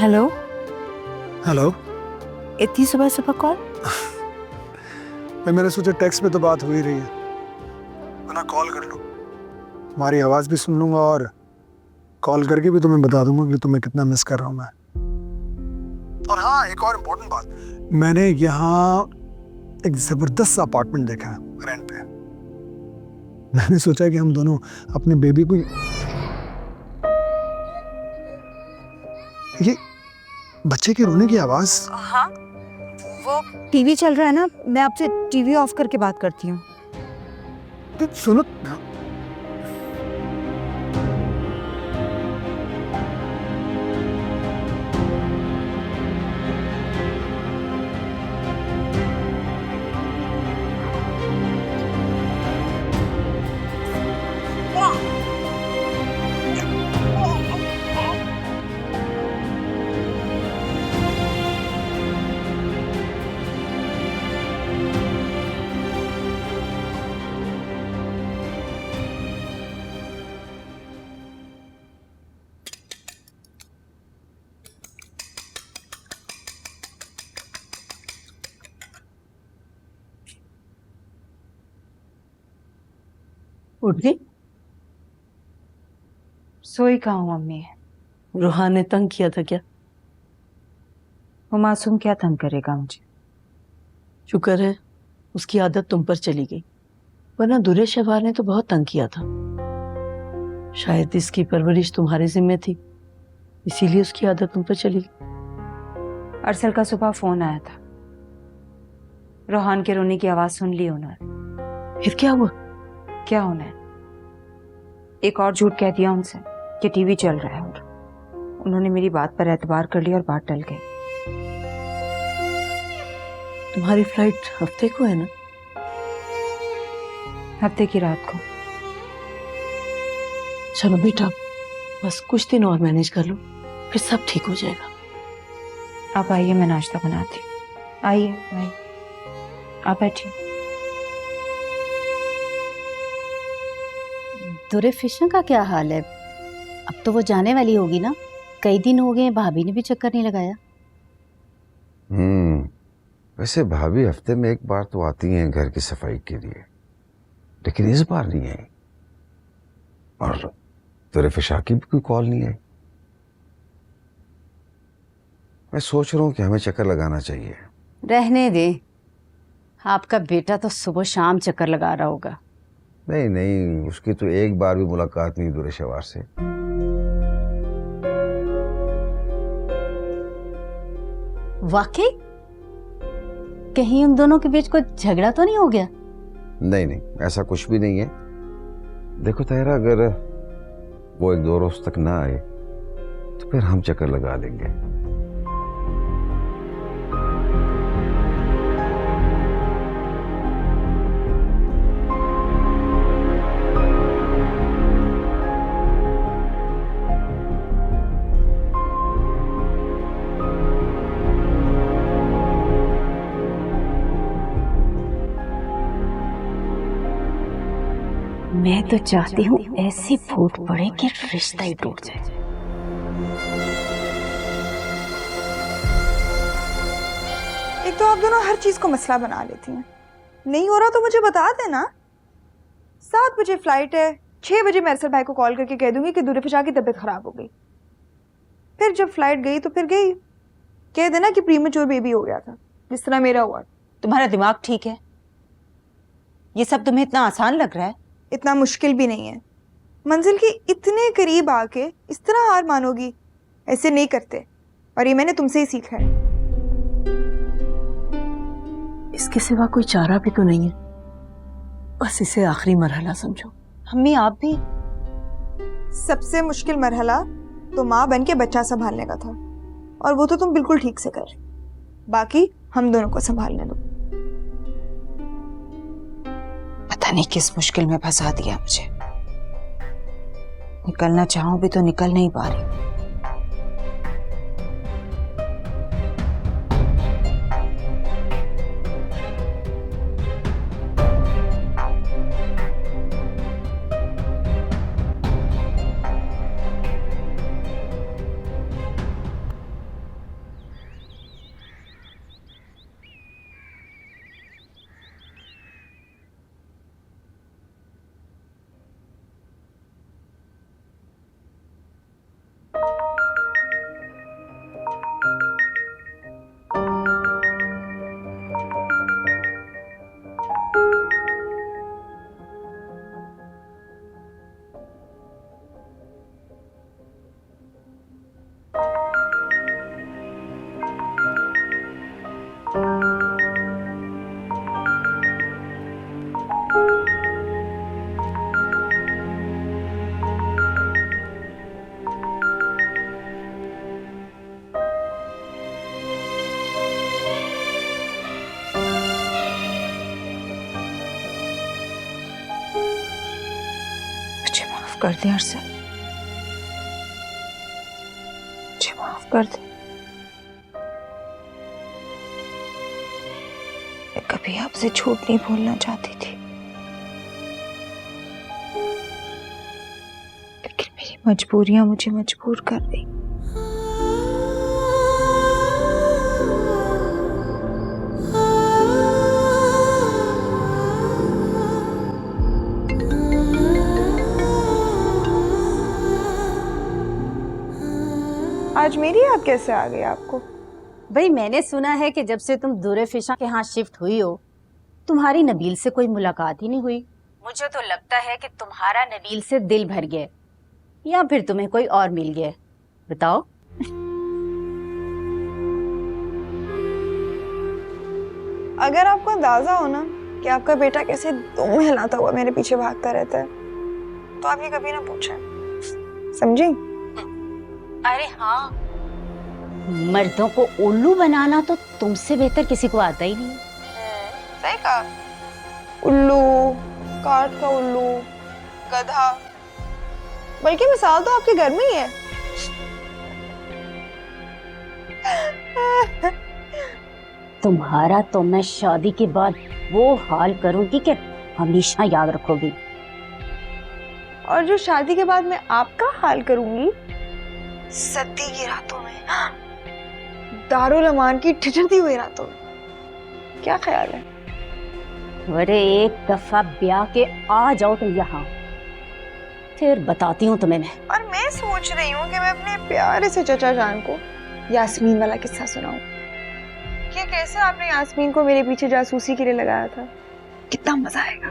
Hello. Hello. इतनी सुबह सुबह कॉल? भाई मैंने सोचा टेक्स्ट पे तो बात हो ही रही है, वरना कॉल कर लो, तुम्हारी आवाज़ भी सुन लूंगा और कॉल करके भी तुम्हें बता दूंगा कि तुम्हें कितना मिस कर रहा हूँ मैं। और हाँ, एक और इम्पोर्टेंट बात, मैंने यहाँ एक ज़बरदस्त अपार्टमेंट देखा है रेंट पे। मैंने सोचा कि हम दोनों अपने बेबी को, ये बच्चे के रोने की आवाज़। हाँ, वो टीवी चल रहा है ना, मैं आपसे टीवी ऑफ करके बात करती हूँ। सुनो, उठ गई? सोई कहाँ हूँ मम्मी? रूहान ने तंग किया था क्या? वो मासूम क्या तंग करेगा मुझे? शुक्र है उसकी आदत तुम पर चली गई, वरना दूरे शवार ने तो बहुत तंग किया था। शायद इसकी परवरिश तुम्हारे जिम्मे थी, इसीलिए उसकी आदत तुम पर चली गई। अरसल का सुबह फोन आया था, रोहान के रोने की आवाज सुन ली उन्होंने। फिर क्या हुआ? क्या होना है, एक और झूठ कह दिया उनसे कि टीवी चल रहा है, और उन्होंने मेरी बात पर एतबार कर लिया और बात टल गई। तुम्हारी फ्लाइट हफ्ते को है ना? हफ्ते की रात को। चलो बेटा, बस कुछ दिन और मैनेज कर लो, फिर सब ठीक हो जाएगा। आप आइए, मैं नाश्ता बनाती हूँ। आइए आइए, आप बैठिए। दुरे फिशन का क्या हाल है? अब तो वो जाने वाली होगी ना? कई दिन हो गए, भाभी ने भी चक्कर नहीं लगाया। वैसे भाभी हफ्ते में एक बार तो आती हैं घर की सफाई के लिए, लेकिन इस बार नहीं आई। और तेरे फिशा की भी कोई कॉल नहीं आई। मैं सोच रहा हूँ कि हमें चक्कर लगाना चाहिए। रहने दे, आपका बेटा तो सुबह शाम चक्कर लगा रहा होगा। नहीं नहीं, उसकी तो एक बार भी मुलाकात नहीं दूर शवार से। वाकई? कहीं उन दोनों के बीच कोई झगड़ा तो नहीं हो गया? नहीं नहीं, ऐसा कुछ भी नहीं है। देखो तायरा, अगर वो एक दो रोज तक ना आए तो फिर हम चक्कर लगा लेंगे। मैं तो चाहती हूँ ऐसी फूट पड़े कि रिश्ता ही टूट जाए। एक तो आप दोनों हर चीज को मसला बना लेती हैं। नहीं हो रहा तो मुझे बता देना। 7 बजे फ्लाइट है, 6 बजे मैं अरसल भाई को कॉल करके कह दूंगी कि दूरफिशा की तबीयत खराब हो गई। फिर जब फ्लाइट गई तो फिर गई, कह देना कि प्रीमेच्योर बेबी हो गया था, जिस तरह मेरा हुआ। तुम्हारा दिमाग ठीक है? ये सब तुम्हें इतना आसान लग रहा है? इतना मुश्किल भी नहीं है। मंजिल के इतने करीब आके इस तरह हार मानोगी? ऐसे नहीं करते, और ये मैंने तुमसे ही सीखा है। इसके सिवा कोई चारा भी तो नहीं है, बस इसे आखिरी मरहला समझो। अम्मी आप भी? सबसे मुश्किल मरहला तो माँ बन के बच्चा संभालने का था, और वो तो तुम बिल्कुल ठीक से कर रहे। बाकी हम दोनों को संभालने दो। पता नहीं किस मुश्किल में फंसा दिया मुझे। निकलना चाहूं भी तो निकल नहीं पा रही। माफ कर दे अरसद, मुझे माफ कर दे। मैं कभी आपसे झूठ नहीं बोलना चाहती थी, लेकिन मेरी मजबूरियां मुझे मजबूर कर रही। आज मेरी याद कैसे आ गई आपको? भाई मैंने सुना है कि जब से तुम दूर फिशा के यहाँ शिफ्ट हुई हो तुम्हारी नबील से कोई मुलाकात ही नहीं हुई। मुझे तो लगता है कि तुम्हारा नबील से दिल भर गया या फिर तुम्हें कोई और मिल गया। बताओ। अगर आपको अंदाजा हो ना कि आपका बेटा कैसे दुम हिलाता हुआ मेरे पीछे भागता रहता है तो आप ये कभी ना पूछें, समझी? अरे हाँ, मर्दों को उल्लू बनाना तो तुमसे बेहतर किसी को आता ही नहीं। सही कहा। उल्लू, काठ का उल्लू, गधा, बल्कि मिसाल तो आपके घर में ही है। तुम्हारा तो मैं शादी के बाद वो हाल करूंगी कि हमेशा याद रखोगी। और जो शादी के बाद मैं आपका हाल करूंगी, सर्दी की रातों में, दारुल अमान की ठिठुरती हुई रातों में, क्या ख्याल है? अरे एक दफा ब्याह के आ जाओ तुम यहाँ, फिर बताती हूँ तुम्हें मैं। और मैं सोच रही हूँ कि मैं अपने प्यारे से चचा जान को यास्मीन वाला किस्सा सुनाऊं कि कैसे आपने यास्मीन को मेरे पीछे जासूसी के लिए लगाया था। कितना मजा आएगा।